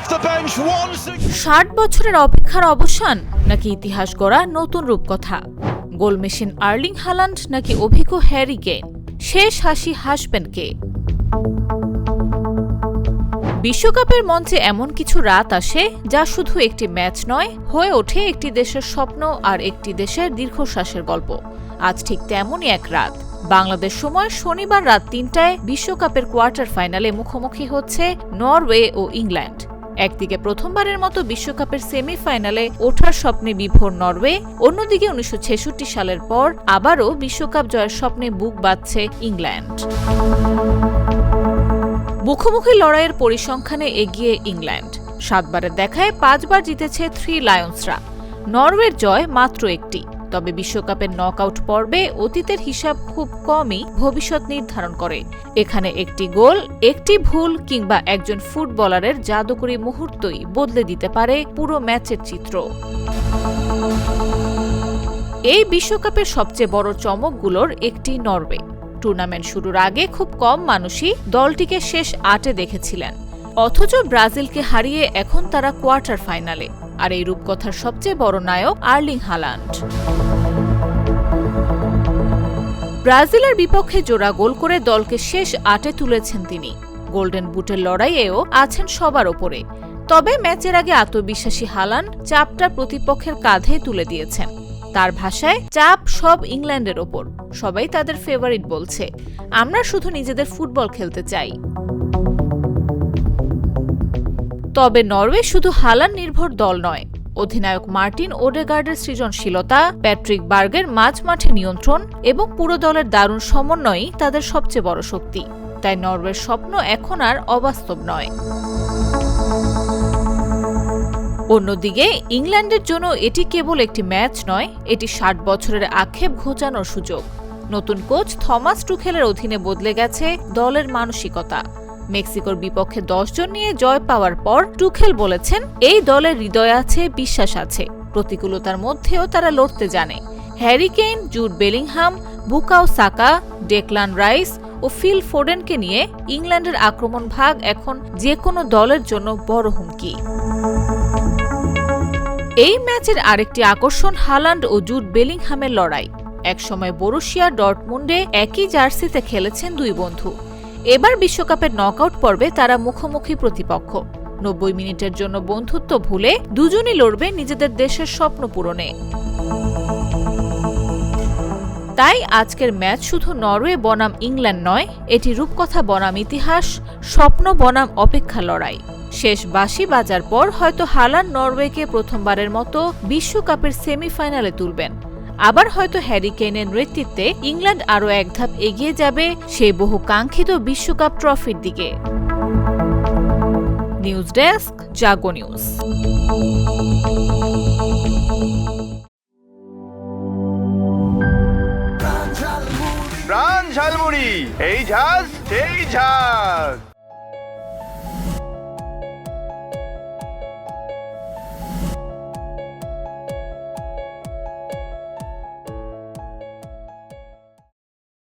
60 বছরের অপেক্ষার অবসান নাকি ইতিহাস গড়া নতুন রূপকথা? গোল মেশিন আর্লিং হালান্ড নাকি অভিজ্ঞ হ্যারি কেইন? শেষ হাসি হাসবেন কে? বিশ্বকাপের মঞ্চে এমন কিছু রাত আসে যা শুধু একটি ম্যাচ নয়, হয়ে ওঠে একটি দেশের স্বপ্ন আর একটি দেশের দীর্ঘশ্বাসের গল্প। আজ ঠিক তেমনই এক রাত। বাংলাদেশ সময় শনিবার রাত ৩টায় বিশ্বকাপের কোয়ার্টার ফাইনালে মুখোমুখি হচ্ছে নরওয়ে ও ইংল্যান্ড। একদিকে প্রথমবারের মতো বিশ্বকাপের সেমিফাইনালে ওঠার স্বপ্নে বিভোর নরওয়ে, অন্যদিকে ১৯৬৬ সালের পর আবারও বিশ্বকাপ জয়ের স্বপ্নে বুক বাঁধছে ইংল্যান্ড। মুখোমুখি লড়াইয়ের পরিসংখ্যানে এগিয়ে ইংল্যান্ড। ৭ বারের দেখায় ৫ বার জিতেছে থ্রি লায়ন্সরা। নরওয়ের জয় মাত্র একটি। তবে বিশ্বকাপের নকআউট পর্বে অতীতের হিসাব খুব কমই ভবিষ্যৎ নির্ধারণ করে। এখানে একটি গোল, একটি ভুল কিংবা একজন ফুটবলারের জাদুকরী মুহূর্তই বদলে দিতে পারে পুরো ম্যাচের চিত্র। এই বিশ্বকাপের সবচেয়ে বড় চমকগুলোর একটি নরওয়ে। টুর্নামেন্ট শুরুর আগে খুব কম মানুষই দলটিকে শেষ ৮-এ দেখেছিলেন, অথচ ব্রাজিলকে হারিয়ে এখন তারা কোয়ার্টার ফাইনালে। আর এই রূপকথার সবচেয়ে বড় নায়ক আর্লিং হালান্ড। ব্রাজিলের বিপক্ষে জোড়া গোল করে দলকে শেষ ৮-এ তুলেছেন তিনি। গোল্ডেন বুটের লড়াইয়েও আছেন সবার ওপরে। তবে ম্যাচের আগে আত্মবিশ্বাসী হালান্ড চাপটা প্রতিপক্ষের কাঁধে তুলে দিয়েছেন। তার ভাষায়, চাপ সব ইংল্যান্ডের ওপর, সবাই তাদের ফেভারিট বলছে, আমরা শুধু নিজেদের ফুটবল খেলতে চাই। তবে নরওয়ে শুধু হালান্ড নির্ভর দল নয়। অধিনায়ক মার্টিন ওডেগার্ডের সৃজনশীলতা, প্যাট্রিক বার্গের মাঝমাঠে নিয়ন্ত্রণ এবং পুরো দলের দারুণ সমন্বয়ই তাদের সবচেয়ে বড় শক্তি। তাই নরওয়ের স্বপ্ন এখন আর অবাস্তব নয়। অন্যদিকে ইংল্যান্ডের জন্য এটি কেবল একটি ম্যাচ নয়, এটি ৬০ বছরের আক্ষেপ ঘোচানোর সুযোগ। নতুন কোচ থমাস টুখেলের অধীনে বদলে গেছে দলের মানসিকতা। মেক্সিকোর বিপক্ষে ১০ জন নিয়ে জয় পাওয়ার পর টুখেল বলেছেন, এই দলের হৃদয় আছে, বিশ্বাস আছে, প্রতিকূলতার মধ্যেও তারা লড়তে জানে। হ্যারি কেইন, জুড বেলিংহাম, বুকাও সাকা, ডেকলান রাইস ও ফিল ফোডেনকে নিয়ে ইংল্যান্ডের আক্রমণ ভাগ এখন যে কোনো দলের জন্য বড় হুমকি। এই ম্যাচের আরেকটি আকর্ষণ হালান্ড ও জুড বেলিংহামের লড়াই। একসময় বরুশিয়া ডর্টমুন্ডে একই জার্সিতে খেলেছেন দুই বন্ধু। এবার বিশ্বকাপের নকআউট পর্বে তারা মুখোমুখি প্রতিপক্ষ। ৯০ মিনিটের জন্য বন্ধুত্ব ভুলে দুজনই লড়বে নিজেদের দেশের স্বপ্ন পূরণে। তাই আজকের ম্যাচ শুধু নরওয়ে বনাম ইংল্যান্ড নয়, এটি রূপকথা বনাম ইতিহাস, স্বপ্ন বনাম অপেক্ষা লড়াই। শেষ বাঁশি বাজার পর হয়তো হালান্ড নরওয়েকে প্রথমবারের মতো বিশ্বকাপের সেমিফাইনালে তুলবেন। আবার হয়তো হ্যারি কেইনের নেতৃত্বে ইংল্যান্ড আরও এক ধাপ এগিয়ে যাবে সেই বহু কাঙ্ক্ষিত বিশ্বকাপ ট্রফির দিকে। নিউজ ডেস্ক, জাগো নিউজ। প্রাণ ঝালমুড়ি, এই ঝাঁজ সেই ঝাঁজ।